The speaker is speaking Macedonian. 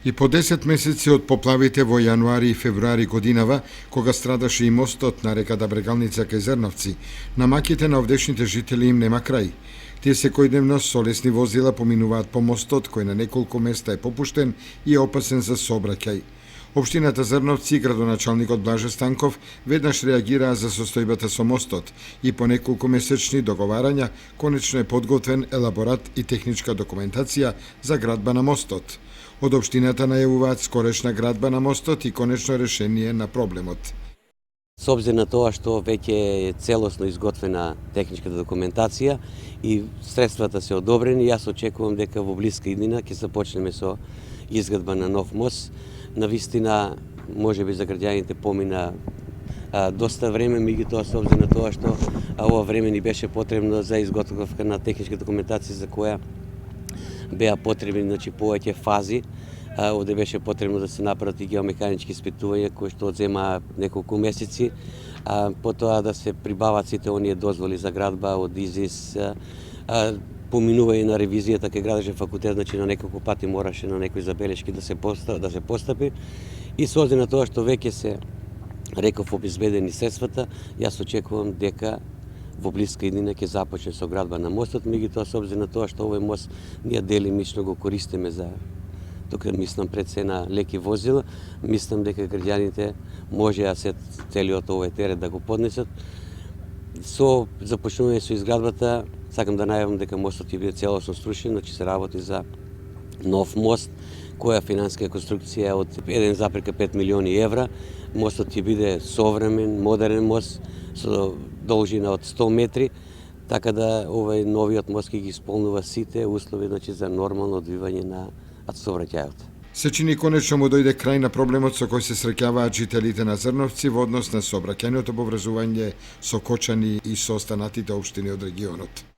И по 10 месеци од поплавите во јануари и февруари годинава, кога страдаше и мостот на реката Брегалница кај Зрновци, на маките на овдешните жители им нема крај. Тие секојдневно со лесни возила поминуваат по мостот, кој на неколку места е попуштен и е опасен за сообраќај. Општината Зрновци и градоначалникот Блаже Станков веднаш реагираа за состојбата со мостот и по неколку месечни договарања конечно е подготвен елаборат и техничка документација за градба на мостот. Од општината најавуваат скорешна градба на мостот и конечно решение на проблемот. С обзир на тоа што веќе е целосно изготвена техничката документација и средствата се одобрени, јас очекувам дека во блиска иднина ќе започнеме со изградба на нов мост. Навистина, можеби за граѓаните помина доста време, меѓутоа со обзир на тоа што ова време ни беше потребно за изготовка на техничка документација за која беа потребни повеќе фази. Овде беше потребно да се направат и геомеханички испитувања кои што одзема неколку месеци, потоа да се прибават сите оние дозволи за градба од ИЗИС, поминува и на ревизијата кај градежен факултет, на неколку пати мораше на некои забелешки да се постапи. И со оглед на тоа што веќе се, реков, обезбедени средствата, јас очекувам дека во блиска иднина ќе започне со градба на мостот, меѓутоа со обзир на тоа што овој мост ние делимично го користиме за, тука мислам пред се на леки возила, мислам дека граѓаните може да се целиот овој терет да го поднесат. Со започнување со изградбата, сакам да најавам дека мостот ќе биде целосно струшен, се работи за нов мост, која финанска конструкција од 1,5 милиони евра. Мостот ќе биде современ, модерен мост со должина од 100 метри, така да овој новиот мост ќе ги исполнува сите услови за нормално одвивање на сообраќајот. Се чини конечно му дојде крај на проблемот со кој се среќаваат жителите на Зрновци во однос на сообраќајното поврзување со Кочани и со останатите општини од регионот.